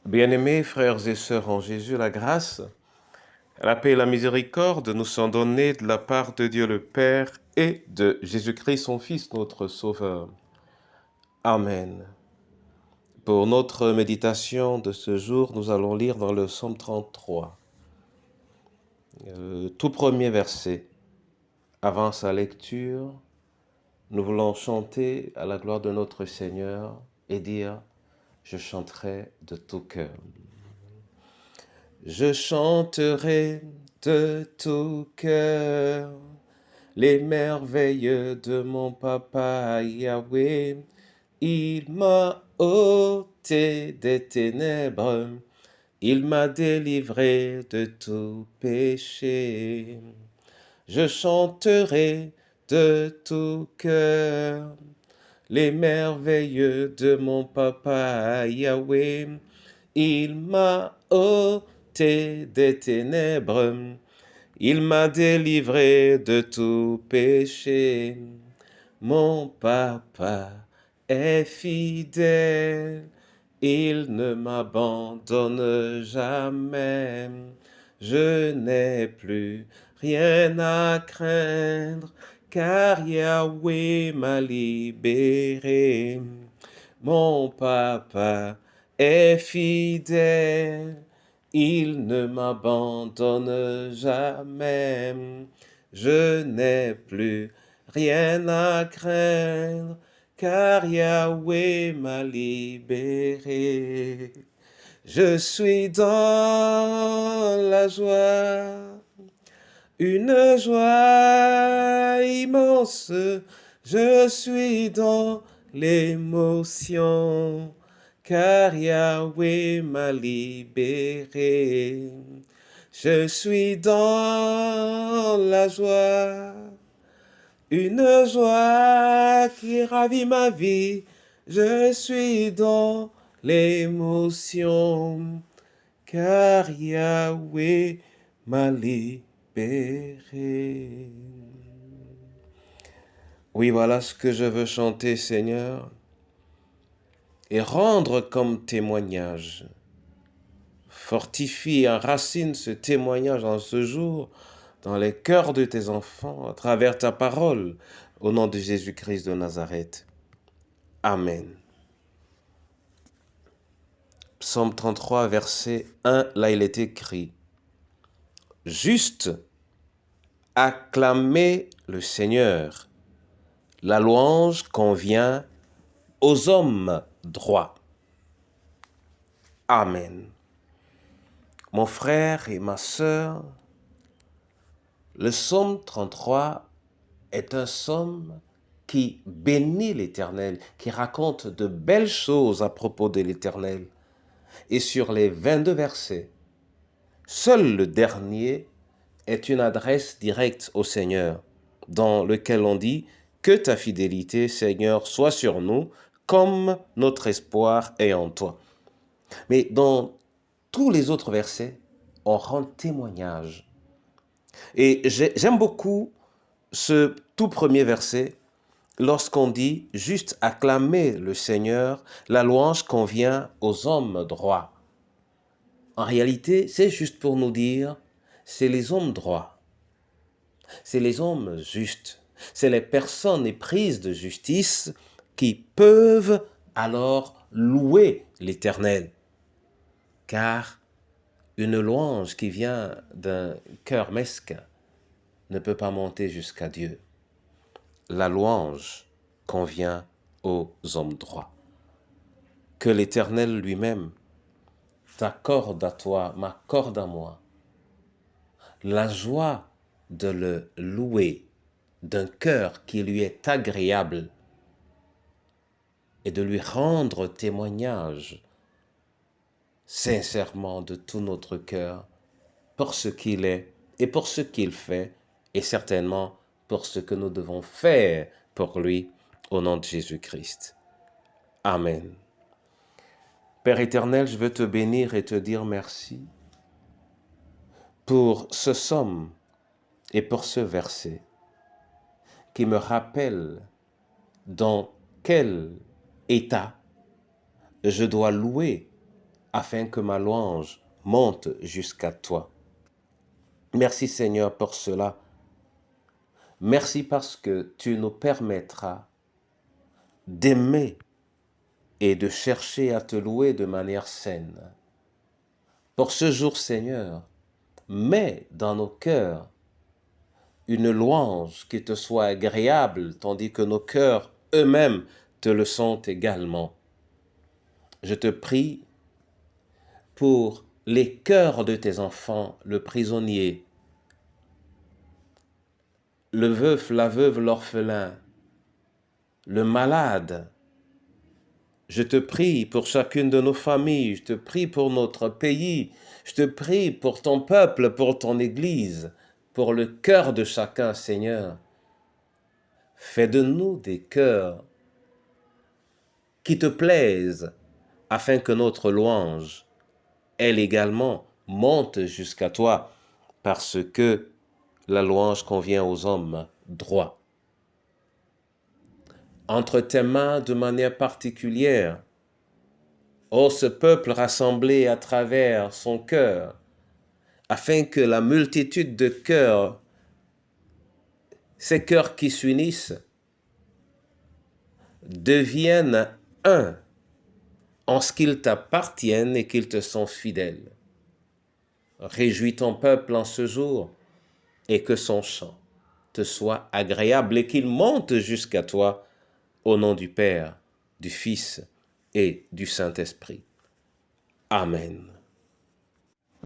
Bien-aimés frères et sœurs en Jésus, la grâce, la paix et la miséricorde nous sont données de la part de Dieu le Père et de Jésus-Christ son Fils, notre Sauveur. Amen. Pour notre méditation de ce jour, nous allons lire dans le psaume 33, tout premier verset. Avant sa lecture, nous voulons chanter à la gloire de notre Seigneur et dire « Je chanterai de tout cœur ». Je chanterai de tout cœur les merveilles de mon papa Yahweh. Il m'a ôté des ténèbres, il m'a délivré de tout péché. Je chanterai de tout cœur les merveilles de mon papa Yahweh. Il m'a ôté des ténèbres, il m'a délivré de tout péché. Mon papa est fidèle, il ne m'abandonne jamais. Je n'ai plus rien à craindre, car Yahweh m'a libéré. Mon papa est fidèle, il ne m'abandonne jamais. Je n'ai plus rien à craindre, car Yahweh m'a libéré. Je suis dans la joie, une joie immense. Je suis dans l'émotion, car Yahweh m'a libéré. Je suis dans la joie, une joie qui ravit ma vie. Je suis dans l'émotion, car Yahweh m'a libéré. Oui, voilà ce que je veux chanter, Seigneur, et rendre comme témoignage. Fortifie et enracine ce témoignage en ce jour dans les cœurs de tes enfants à travers ta parole, au nom de Jésus-Christ de Nazareth. Amen. Psaume 33, verset 1, là il est écrit « Juste, acclamez le Seigneur, la louange convient aux hommes droits. » Amen. Mon frère et ma sœur, le psaume 33 est un psaume qui bénit l'Éternel, qui raconte de belles choses à propos de l'Éternel. Et sur les 22 versets, seul le dernier est une adresse directe au Seigneur, dans lequel on dit « Que ta fidélité, Seigneur, soit sur nous, comme notre espoir est en toi. » Mais dans tous les autres versets, on rend témoignage. Et j'aime beaucoup ce tout premier verset, lorsqu'on dit « Juste acclamer le Seigneur, la louange convient aux hommes droits. » En réalité, c'est juste pour nous dire, c'est les hommes droits, c'est les hommes justes, c'est les personnes éprises de justice qui peuvent alors louer l'Éternel. Car une louange qui vient d'un cœur mesquin ne peut pas monter jusqu'à Dieu. La louange convient aux hommes droits. Que l'Éternel lui-même t'accorde à toi, m'accorde à moi, la joie de le louer d'un cœur qui lui est agréable et de lui rendre témoignage sincèrement de tout notre cœur pour ce qu'il est et pour ce qu'il fait et certainement pour ce que nous devons faire pour lui au nom de Jésus-Christ. Amen. Père éternel, je veux te bénir et te dire merci pour ce psaume et pour ce verset qui me rappelle dans quel état je dois louer afin que ma louange monte jusqu'à toi. Merci Seigneur pour cela. Merci parce que tu nous permettras d'aimer et de chercher à te louer de manière saine. Pour ce jour, Seigneur, mets dans nos cœurs une louange qui te soit agréable, tandis que nos cœurs eux-mêmes te le sont également. Je te prie pour les cœurs de tes enfants, le prisonnier, le veuf, la veuve, l'orphelin, le malade. Je te prie pour chacune de nos familles, je te prie pour notre pays, je te prie pour ton peuple, pour ton Église, pour le cœur de chacun, Seigneur. Fais de nous des cœurs qui te plaisent, afin que notre louange, elle également, monte jusqu'à toi, parce que la louange convient aux hommes droits. Entre tes mains de manière particulière, ô ce peuple rassemblé à travers son cœur, afin que la multitude de cœurs, ces cœurs qui s'unissent, deviennent un en ce qu'ils t'appartiennent et qu'ils te sont fidèles. Réjouis ton peuple en ce jour et que son chant te soit agréable et qu'il monte jusqu'à toi au nom du Père, du Fils et du Saint-Esprit. Amen.